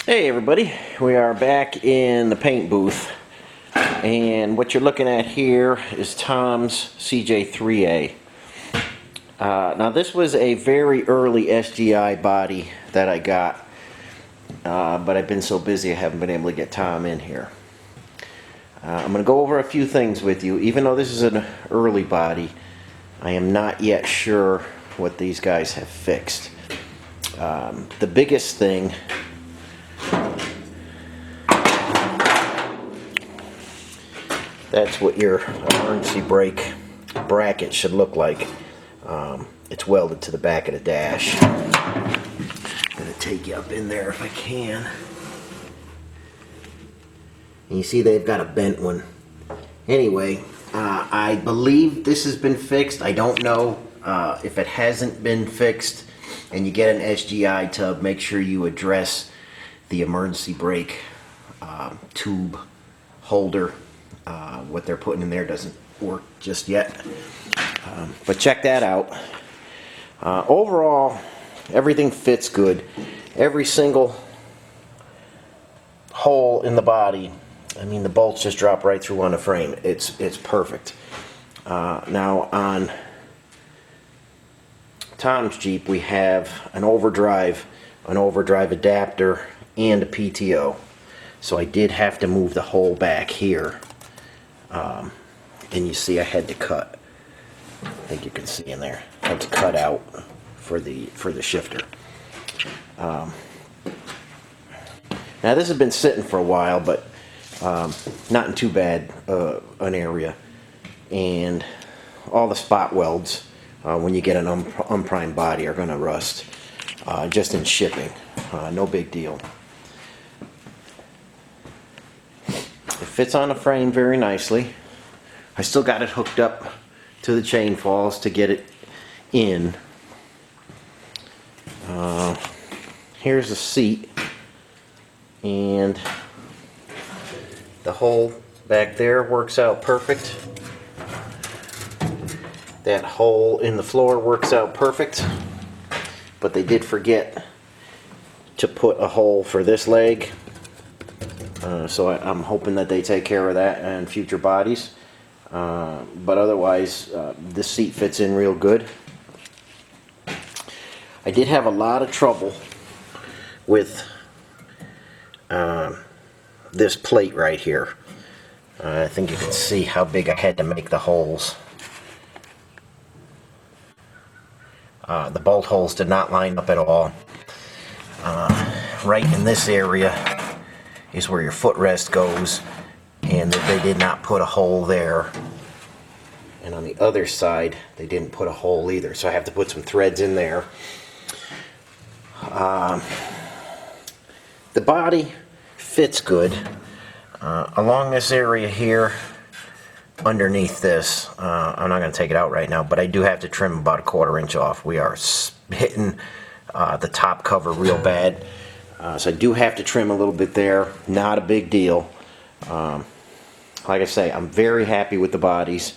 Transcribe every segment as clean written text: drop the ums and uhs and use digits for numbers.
Hey everybody, we are back in the paint booth, and what you're looking at here is Tom's CJ3A. Now this was a very early SGI body that I got, but I've been so busy I haven't been able to get Tom in here. I'm going to go over a few things with you. Even though this is an early body, I am not yet sure what these guys have fixed. The biggest thing that's what your emergency brake bracket should look like. It's welded to the back of the dash. I'm going to take you up in there if I can. And you see they've got a bent one. Anyway, I believe this has been fixed. I don't know if it hasn't been fixed and you get an SGI tub, make sure you address the emergency brake tube holder. What they're putting in there doesn't work just yet, but check that out. Overall, everything fits good. Every single hole in the body, I mean, the bolts just drop right through on the frame. It's perfect. Now on Tom's Jeep, we have an overdrive adapter, and a PTO. So I did have to move the hole back here. And you see I had to cut. I think you can see in there. I had to cut out for the shifter. Now this has been sitting for a while, but not in too bad an area. And all the spot welds when you get an unprimed body are going to rust just in shipping. No big deal. It fits on the frame very nicely. I still got it hooked up to the chain falls to get it in. Here's the seat, and the hole back there works out perfect. That hole in the floor works out perfect, but they did forget to put a hole for this leg. So I'm hoping that they take care of that in future bodies. But otherwise, this seat fits in real good. I did have a lot of trouble with this plate right here. I think you can see how big I had to make the holes. The bolt holes did not line up at all. Right in this area is where your footrest goes, and they did not put a hole there. And on the other side, they didn't put a hole either, so I have to put some threads in there. The body fits good. Along this area here, underneath this, I'm not going to take it out right now, but I do have to trim about 1/4 inch off. We are hitting the top cover real bad. So I do have to trim a little bit there. Not a big deal. Like I say, I'm very happy with the bodies,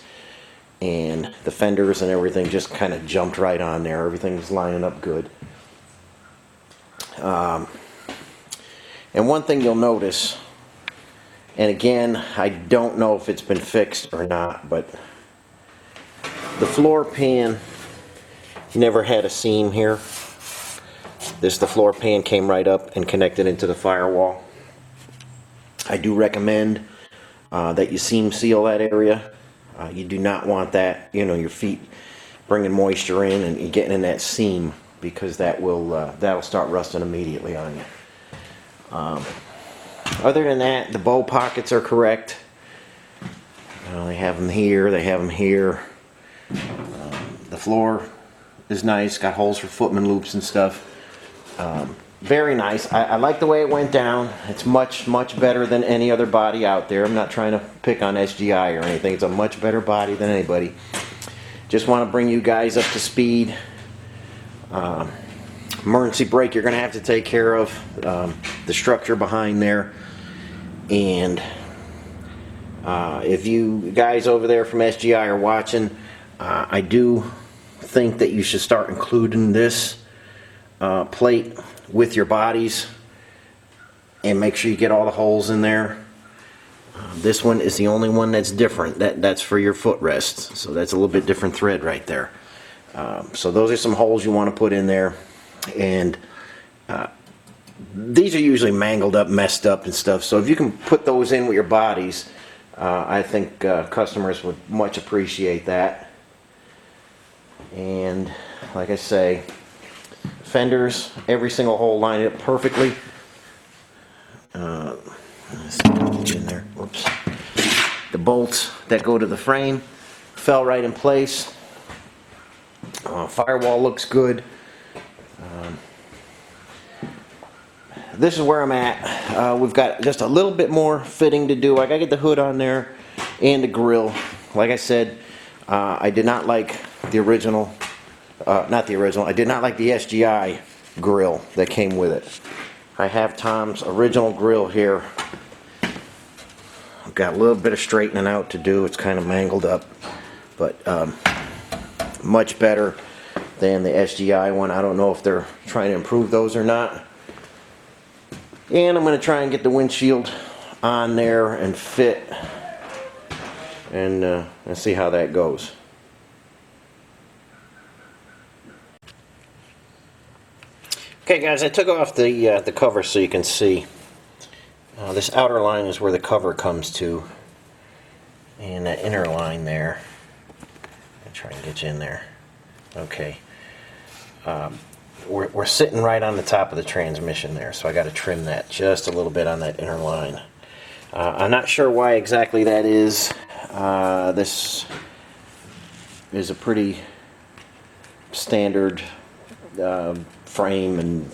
and the fenders and everything just kind of jumped right on there. Everything's lining up good. And one thing you'll notice, and again, I don't know if it's been fixed or not, but the floor pan never had a seam here. The floor pan came right up and connected into the firewall. I do recommend that you seam seal that area. You do not want that, your feet bringing moisture in and getting in that seam, because that'll start rusting immediately on you. Other than that, the bow pockets are correct. They have them here, they have them here. The floor is nice, got holes for footman loops and stuff. Very nice. I like the way it went down. It's much better than any other body out there. I'm not trying to pick on SGI or anything. It's a much better body than anybody. Just want to bring you guys up to speed. Emergency brake you're going to have to take care of. The structure behind there. And if you guys over there from SGI are watching, I do think that you should start including this plate with your bodies. and make sure you get all the holes in there. This one is the only one that's different. That's for your footrests, so that's a little bit different thread right there. So those are some holes you want to put in there, and these are usually mangled up, messed up and stuff, so if you can put those in with your bodies, I think customers would much appreciate that. And like I say, fenders, every single hole lined up perfectly. Let's see if I can get in there. Whoops. The bolts that go to the frame fell right in place. Firewall looks good. This is where I'm at. We've got just a little bit more fitting to do. I gotta get the hood on there and the grill. Like I said, I did not like the original, not the original, I did not like the SGI grill that came with it. I have Tom's original grill here. I've got a little bit of straightening out to do. It's kind of mangled up, but much better than the SGI one. I don't know if they're trying to improve those or not. And I'm going to try and get the windshield on there and fit, and see how that goes. Okay guys, I took off the cover so you can see. This outer line is where the cover comes to, and that inner line there, I'll try and get you in there. Okay. We're sitting right on the top of the transmission there, so I got to trim that just a little bit on that inner line. I'm not sure why exactly that is. This is a pretty standard frame, and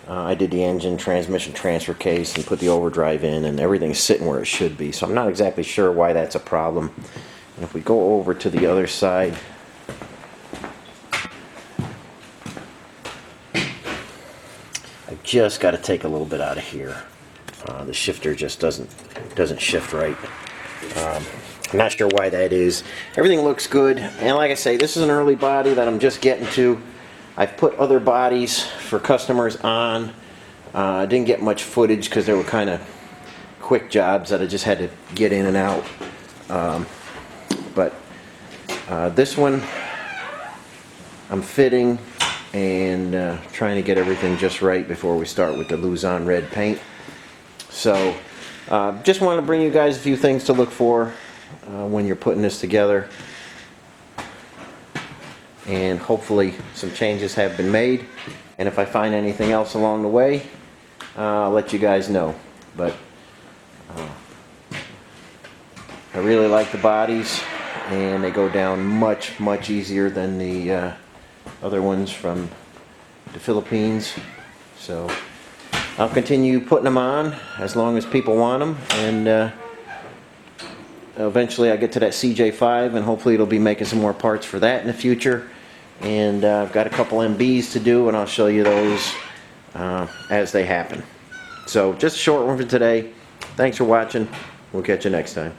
I did the engine transmission transfer case and put the overdrive in, and everything's sitting where it should be, so I'm not exactly sure why that's a problem. And if we go over to the other side, I've just got to take a little bit out of here. The shifter just doesn't shift right. I'm not sure why that is. Everything looks good, and like I say, this is an early body that I'm just getting to. I've put other bodies for customers on. I didn't get much footage because they were kind of quick jobs that I just had to get in and out. But this one I'm fitting and trying to get everything just right before we start with the Luzon Red paint. So just want to bring you guys a few things to look for when you're putting this together. And hopefully some changes have been made, and if I find anything else along the way, I'll let you guys know. But I really like the bodies, and they go down much easier than the other ones from the Philippines. So I'll continue putting them on as long as people want them, and eventually I get to that CJ5, and hopefully it'll be making some more parts for that in the future. And I've got a couple MBs to do, and I'll show you those as they happen. So just a short one for today. Thanks for watching. We'll catch you next time.